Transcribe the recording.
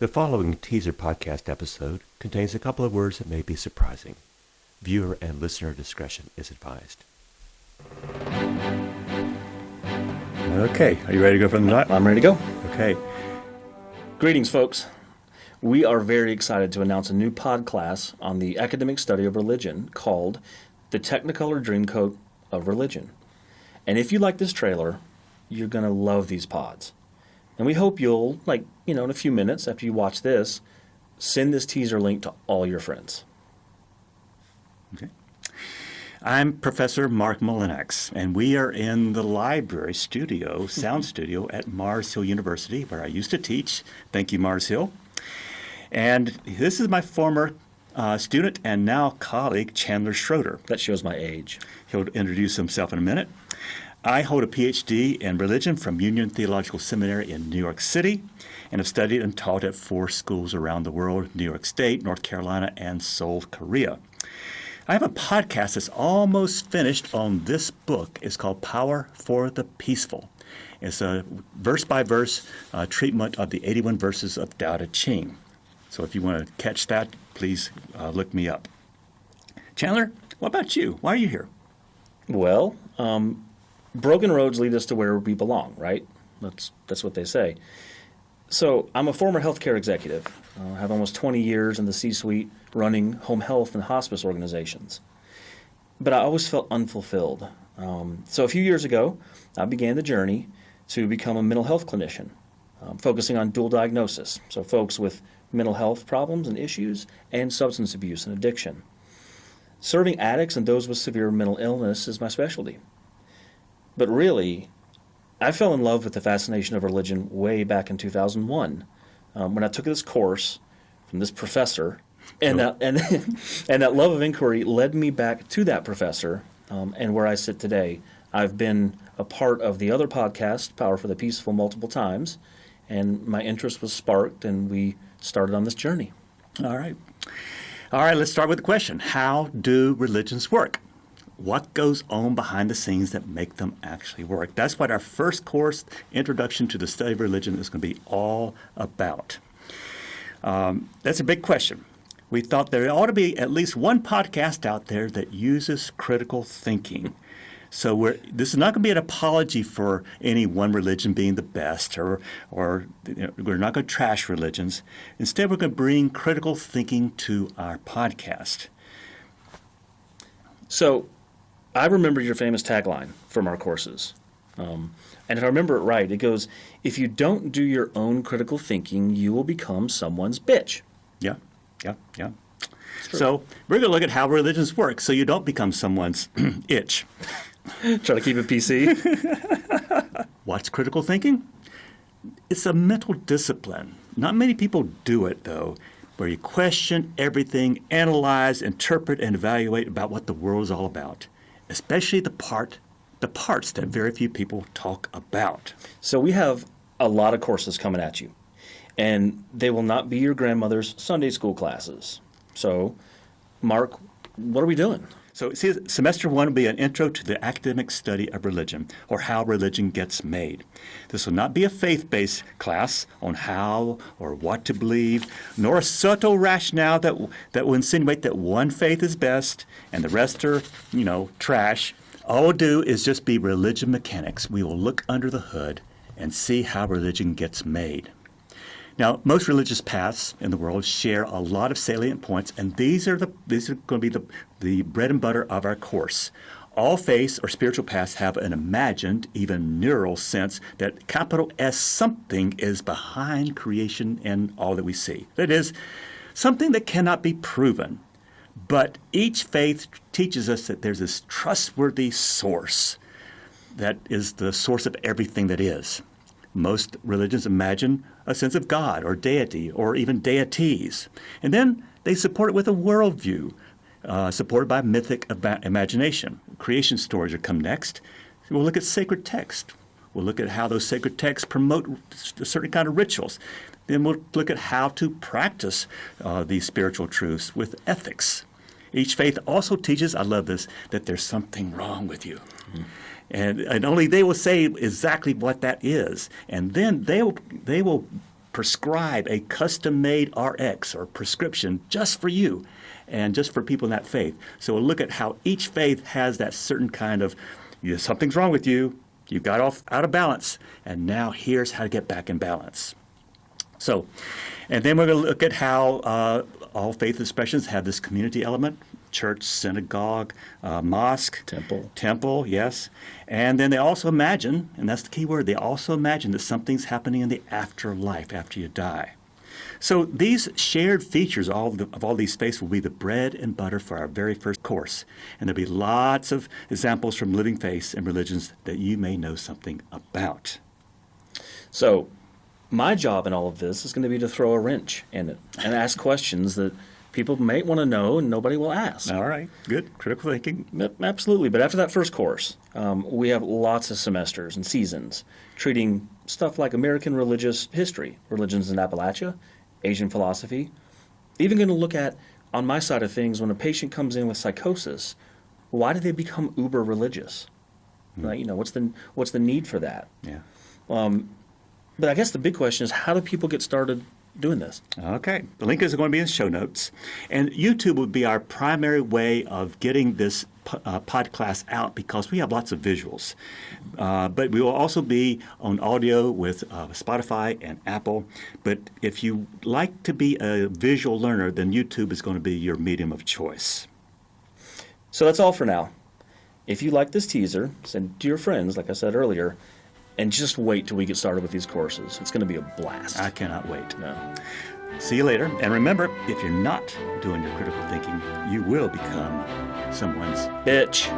The following teaser podcast episode contains a couple of words that may be surprising. Viewer and listener discretion is advised. Okay, are you ready to go from the top? I'm ready to go. Okay. Greetings, folks. We are very excited to announce a new pod class on the academic study of religion called the Technicolor Dreamcoat of Religion. And if you like this trailer, you're going to love these pods. And we hope you'll, in a few minutes after you watch this, send this teaser link to all your friends. Okay. I'm Professor Mark Mulinax, and we are in the library studio, sound studio at Mars Hill University, where I used to teach. Thank you, Mars Hill. And this is my former student and now colleague, Chandler Schroeder. That shows my age. He'll introduce himself in a minute. I hold a PhD in religion from Union Theological Seminary in New York City and have studied and taught at 4 schools around the world: New York State, North Carolina, and Seoul, Korea. I have a podcast that's almost finished on this book. It's called Power for the Peaceful. It's a verse-by-verse treatment of the 81 verses of Tao Te Ching. So if you want to catch that, please look me up. Chandler, what about you? Why are you here? Well, broken roads lead us to where we belong, right? That's what they say. So I'm a former healthcare executive. I have almost 20 years in the C-suite running home health and hospice organizations. But I always felt unfulfilled. So a few years ago, I began the journey to become a mental health clinician, focusing on dual diagnosis. So folks with mental health problems and issues and substance abuse and addiction. Serving addicts and those with severe mental illness is my specialty. But really, I fell in love with the fascination of religion way back in 2001 when I took this course from this professor, and that love of inquiry led me back to that professor and where I sit today. I've been a part of the other podcast, Power for the Peaceful, multiple times, and my interest was sparked, and we started on this journey. All right, let's start with the question. How do religions work? What goes on behind the scenes that make them actually work? That's what our first course, Introduction to the Study of Religion, is going to be all about. That's a big question. We thought there ought to be at least one podcast out there that uses critical thinking. So this is not going to be an apology for any one religion being the best, or we're not going to trash religions. Instead, we're going to bring critical thinking to our podcast. So I remember your famous tagline from our courses. And if I remember it right, it goes, if you don't do your own critical thinking, you will become someone's bitch. Yeah. So we're going to look at how religions work so you don't become someone's itch. Try to keep it PC. What's critical thinking? It's a mental discipline. Not many people do it, though, where you question everything, analyze, interpret, and evaluate about what the world is all about, especially the parts that very few people talk about. So we have a lot of courses coming at you, and they will not be your grandmother's Sunday school classes. So, Mark, what are we doing? So see, semester 1 will be an intro to the academic study of religion, or how religion gets made. This will not be a faith-based class on how or what to believe, nor a subtle rationale that will insinuate that one faith is best and the rest are, trash. All we'll do is just be religion mechanics. We will look under the hood and see how religion gets made. Now, most religious paths in the world share a lot of salient points, and these are going to be the bread and butter of our course. All faiths or spiritual paths have an imagined, even neural sense that capital S something is behind creation and all that we see. That is, something that cannot be proven. But each faith teaches us that there's this trustworthy source that is the source of everything that is. Most religions imagine a sense of God or deity or even deities. And then they support it with a worldview supported by mythic imagination. Creation stories will come next. We'll look at sacred text. We'll look at how those sacred texts promote a certain kind of rituals. Then we'll look at how to practice these spiritual truths with ethics. Each faith also teaches, I love this, that there's something wrong with you. Mm-hmm. And only they will say exactly what that is. And then they will prescribe a custom-made RX or prescription just for you and just for people in that faith. So we'll look at how each faith has that certain kind of, something's wrong with you, you got out of balance, and now here's how to get back in balance. So, and then we're going to look at how all faith expressions have this community element: church, synagogue, mosque, temple, yes. And then they also imagine, and that's the key word, they also imagine that something's happening in the afterlife, after you die. So these shared features of all these faiths will be the bread and butter for our very first course. And there'll be lots of examples from living faiths and religions that you may know something about. So my job in all of this is going to be to throw a wrench in it and ask questions that people may want to know and nobody will ask. All right, good. Critical thinking. Absolutely. But after that first course, we have lots of semesters and seasons treating stuff like American religious history, religions in Appalachia, Asian philosophy. Even going to look at, on my side of things, when a patient comes in with psychosis, why do they become uber religious? Right? What's the need for that? Yeah. But I guess the big question is, how do people get started doing this? Okay. The link is going to be in the show notes. And YouTube would be our primary way of getting this podcast out because we have lots of visuals. But we will also be on audio with Spotify and Apple. But if you like to be a visual learner, then YouTube is going to be your medium of choice. So that's all for now. If you like this teaser, send it to your friends, like I said earlier, and just wait till we get started with these courses. It's going to be a blast. I cannot wait. No. See you later. And remember, if you're not doing your critical thinking, you will become someone's bitch.